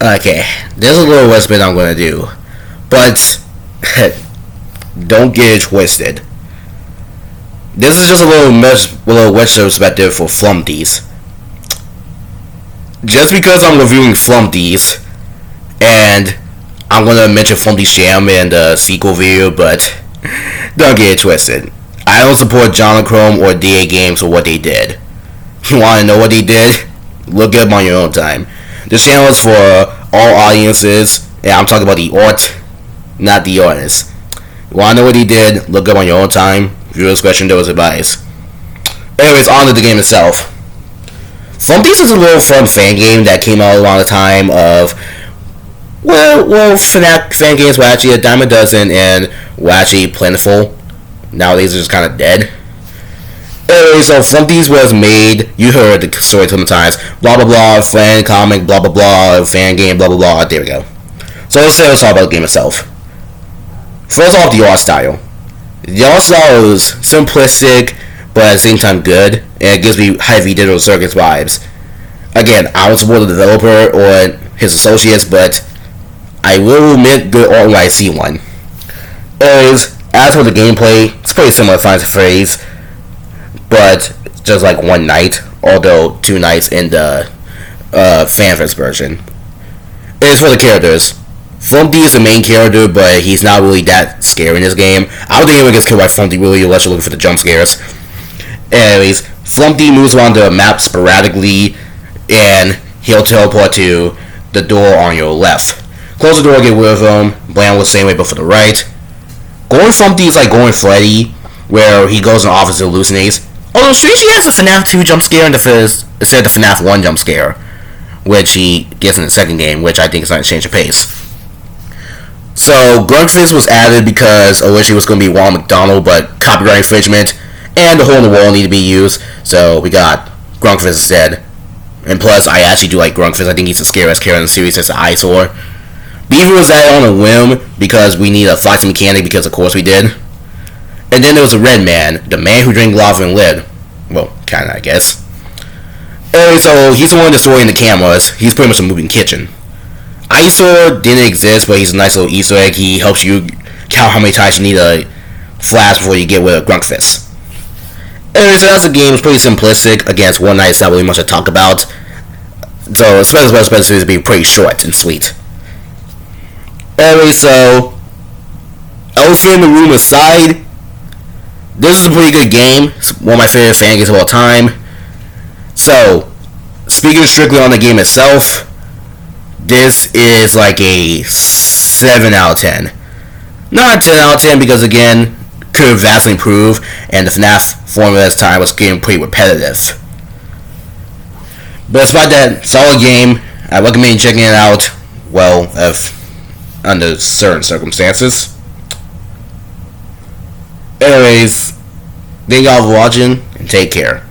Okay, there's a little whisper I'm gonna do, but don't get it twisted. This is just a little retrospective for Flumpties. Just because I'm reviewing Flumpties, and I'm gonna mention Flumpty Sham in the sequel video, but don't get it twisted. I don't support JONCHROME or DA Games for what they did. You wanna know what they did? Look it up on your own time. This channel is for all audiences, and I'm talking about the art, not the artist. You wanna know what he did? Look up on your own time. Viewer discretion, there was advice. Anyways, on to the game itself. Flumpties is a little fun fan game that came out around the time of FNAF fan games were actually a dime a dozen and were actually plentiful. Nowadays they're just kind of dead. Anyway, so Flumpties was made, you heard the story 20 times, blah blah blah, fan comic, blah blah blah, fan game, blah blah blah, there we go. So let's talk about the game itself. First off, the art style. The art style is simplistic, but at the same time good, and it gives me heavy Digital Circuits vibes. Again, I don't support the developer or his associates, but I will admit good art when I see one. Anyways, as for the gameplay, it's pretty similar to Final Fantasy, but just like one night, although 2 nights in the fanfest version. As for the characters, Flumpty is the main character, but he's not really that scary in this game. I don't think anyone gets killed by Flumpty really unless you're looking for the jump scares. Anyways, Flumpty moves around the map sporadically, and he'll teleport to the door on your left. Close the door, get rid of him. Bland was the same way, but for the right. Going Flumpty is like going Freddy, where he goes in the office and hallucinates. Although strangely, he has a FNAF 2 jump scare instead of the FNAF 1 jump scare, which he gets in the second game, which I think is not a change of pace. So Grunkfist was added because originally it was going to be Ronald McDonald, but copyright infringement and the hole in the wall needed to be used, so we got Grunkfist instead. And plus, I actually do like Grunkfist. I think he's the scariest character in the series as the eyesore. Beaver was added on a whim because we need a foxy mechanic, because of course we did. And then there was a Red Man, the man who drank lava and lived. Well, kinda, I guess. Anyway, so he's the one destroying the cameras. He's pretty much a moving kitchen. Eyesore didn't exist, but he's a nice little Easter egg. He helps you count how many times you need a flash before you get with a Grunkfist. Anyway, so that's the game. It's pretty simplistic. Again, it's one night, it's not really much to talk about. So, especially to be pretty short and sweet. Anyway, so elephant in the room aside, this is a pretty good game. It's one of my favorite fan games of all time. So, speaking strictly on the game itself, this is like a 7 out of 10. Not a 10 out of 10 because, again, could have vastly improved, and the FNAF formula at this time was getting pretty repetitive. But despite that solid game, I recommend checking it out, well, if under certain circumstances. Anyways, thank y'all for watching, and take care.